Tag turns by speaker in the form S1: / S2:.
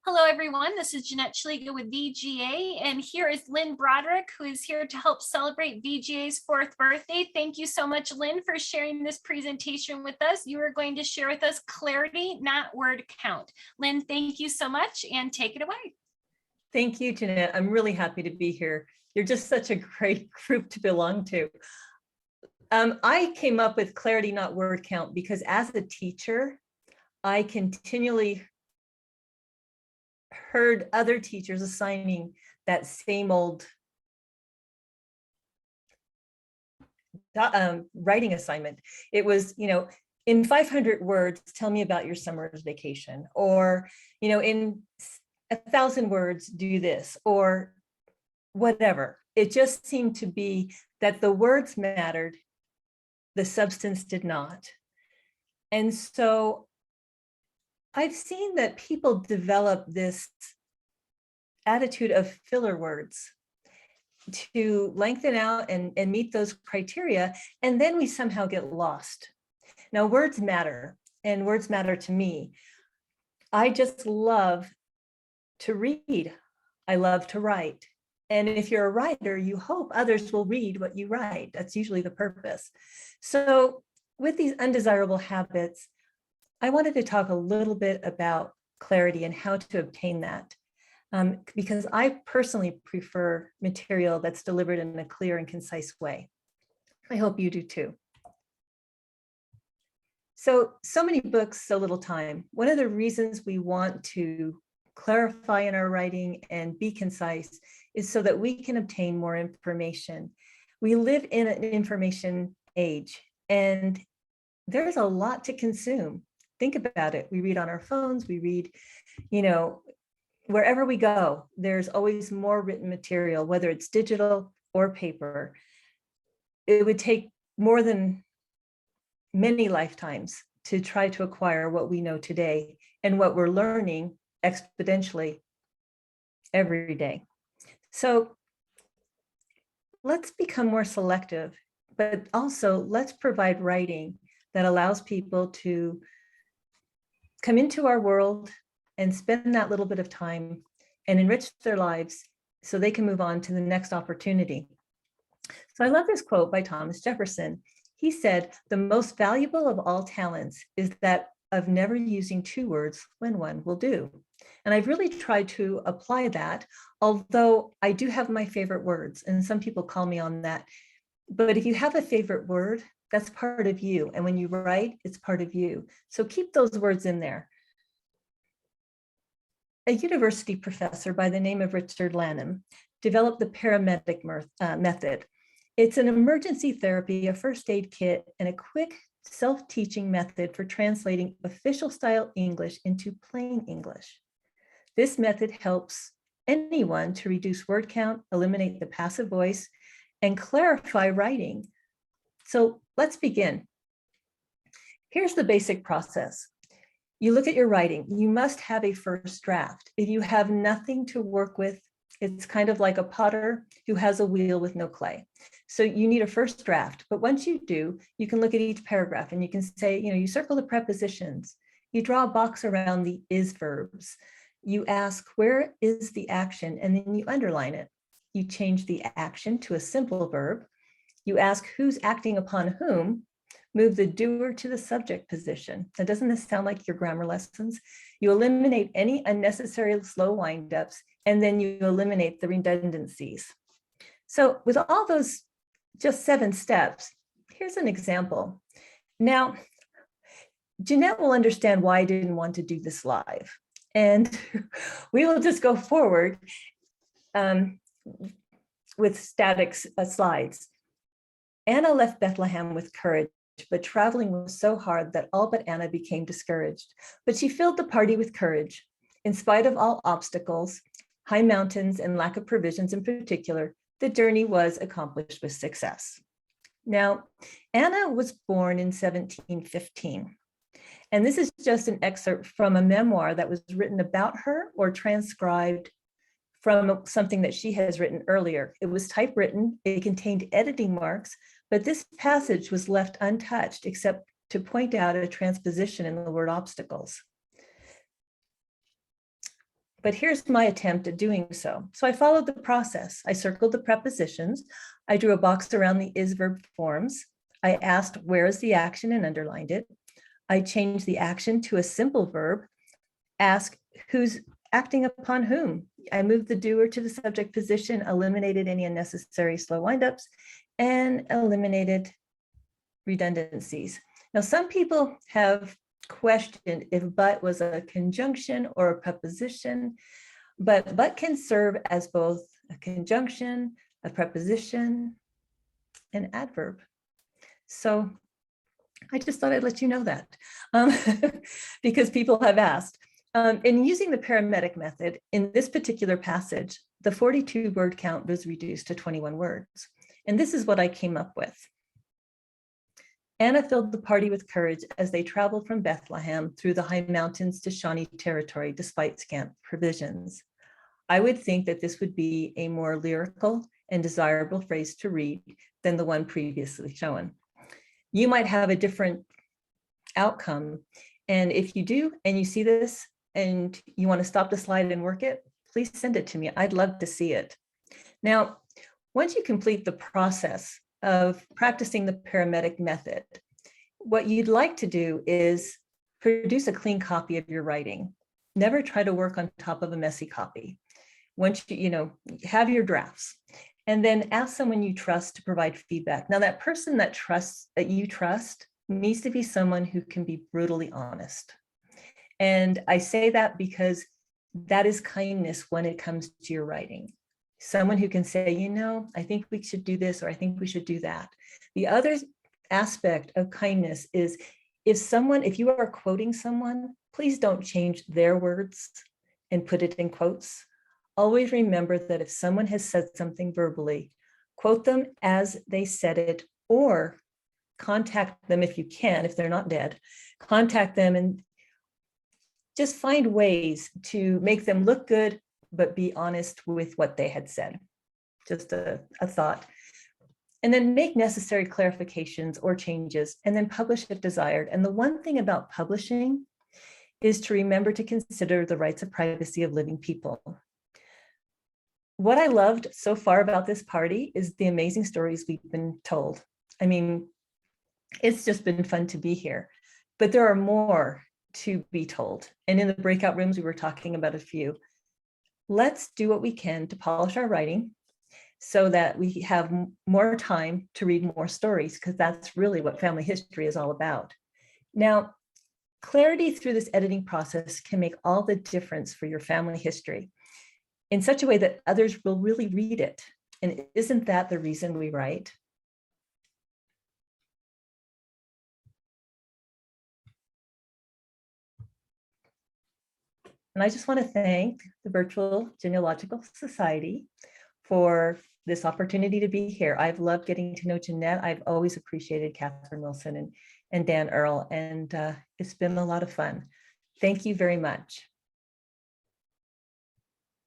S1: Hello, everyone. This is Jeanette Schliga with VGA, and here is Lynn Broderick, who is here to help celebrate VGA's 4th birthday. Thank you so much, Lynn, for sharing this presentation with us. You are going to share with us clarity, not word count. Lynn, thank you so much, and take it away.
S2: Thank you, Jeanette. I'm really happy to be here. You're just such a great group to belong to. I came up with clarity, not word count, because as a teacher, I continually heard other teachers assigning that same old writing assignment. It was, in 500 words, tell me about your summer's vacation, or, in 1,000 words, do this, or whatever. It just seemed to be that the words mattered, the substance did not. And so I've seen that people develop this attitude of filler words to lengthen out and meet those criteria, and then we somehow get lost. Now, words matter, and words matter to me. I just love to read. I love to write. And if you're a writer, you hope others will read what you write. That's usually the purpose. So with these undesirable habits, I wanted to talk a little bit about clarity and how to obtain that. Because I personally prefer material that's delivered in a clear and concise way. I hope you do too. So many books, so little time. One of the reasons we want to clarify in our writing and be concise is so that we can obtain more information. We live in an information age, and there's a lot to consume. Think about it. We read on our phones, we read, wherever we go, there's always more written material, whether it's digital or paper. It would take more than many lifetimes to try to acquire what we know today and what we're learning exponentially every day. So let's become more selective, but also let's provide writing that allows people to come into our world and spend that little bit of time and enrich their lives so they can move on to the next opportunity. So I love this quote by Thomas Jefferson. He said, "The most valuable of all talents is that of never using 2 words when one will do." And I've really tried to apply that, although I do have my favorite words, and some people call me on that. But if you have a favorite word, that's part of you. And when you write, it's part of you. So keep those words in there. A university professor by the name of Richard Lanham developed the Paramedic Method. It's an emergency therapy, a first aid kit, and a quick self-teaching method for translating official style English into plain English. This method helps anyone to reduce word count, eliminate the passive voice, and clarify writing. So let's begin. Here's the basic process. You look at your writing. You must have a first draft. If you have nothing to work with, it's kind of like a potter who has a wheel with no clay. So you need a first draft. But once you do, you can look at each paragraph and you can say, you circle the prepositions. You draw a box around the is verbs. You ask, where is the action? And then you underline it. You change the action to a simple verb. You ask who's acting upon whom. Move the doer to the subject position. Now, doesn't this sound like your grammar lessons? You eliminate any unnecessary slow windups, and then you eliminate the redundancies. So with all those just 7 steps, here's an example. Now, Jeanette will understand why I didn't want to do this live. And we will just go forward with static slides. Anna left Bethlehem with courage, but traveling was so hard that all but Anna became discouraged. But she filled the party with courage. In spite of all obstacles, high mountains and lack of provisions in particular, the journey was accomplished with success. Now, Anna was born in 1715. And this is just an excerpt from a memoir that was written about her or transcribed from something that she has written earlier. It was typewritten, it contained editing marks, but this passage was left untouched except to point out a transposition in the word obstacles. but here's my attempt at doing so. So I followed the process. I circled the prepositions. I drew a box around the is verb forms. I asked, where is the action, and underlined it. I changed the action to a simple verb. Ask, who's acting upon whom? I moved the doer to the subject position, eliminated any unnecessary slow windups, and eliminated redundancies. Now, some people have questioned if but was a conjunction or a preposition, but can serve as both a conjunction, a preposition, an adverb. So I just thought I'd let you know that because people have asked. In using the paramedic method, in this particular passage, the 42 word count was reduced to 21 words. And this is what I came up with. Anna filled the party with courage as they traveled from Bethlehem through the high mountains to Shawnee territory, despite scant provisions. I would think that this would be a more lyrical and desirable phrase to read than the one previously shown. You might have a different outcome. And if you do, and you see this, and you want to stop the slide and work it, please send it to me. I'd love to see it. Now, once you complete the process of practicing the paramedic method, what you'd like to do is produce a clean copy of your writing. Never try to work on top of a messy copy. Once you have your drafts, and then ask someone you trust to provide feedback. Now, that person that you trust needs to be someone who can be brutally honest. And I say that because that is kindness when it comes to your writing. Someone who can say, I think we should do this, or I think we should do that. The other aspect of kindness is if you are quoting someone, please don't change their words and put it in quotes. Always remember that if someone has said something verbally, quote them as they said it, or contact them if you can, if they're not dead, contact them and just find ways to make them look good, but be honest with what they had said. Just a thought. And then make necessary clarifications or changes, and then publish if desired. And the one thing about publishing is to remember to consider the rights of privacy of living people. What I loved so far about this party is the amazing stories we've been told. I mean, it's just been fun to be here, but there are more to be told. And in the breakout rooms, we were talking about a few. Let's do what we can to polish our writing so that we have more time to read more stories, because that's really what family history is all about. Now, clarity through this editing process can make all the difference for your family history in such a way that others will really read it. And isn't that the reason we write? And I just want to thank the Virtual Genealogical Society for this opportunity to be here. I've loved getting to know Jeanette. I've always appreciated Catherine Wilson and Dan Earl, and it's been a lot of fun. Thank you very much.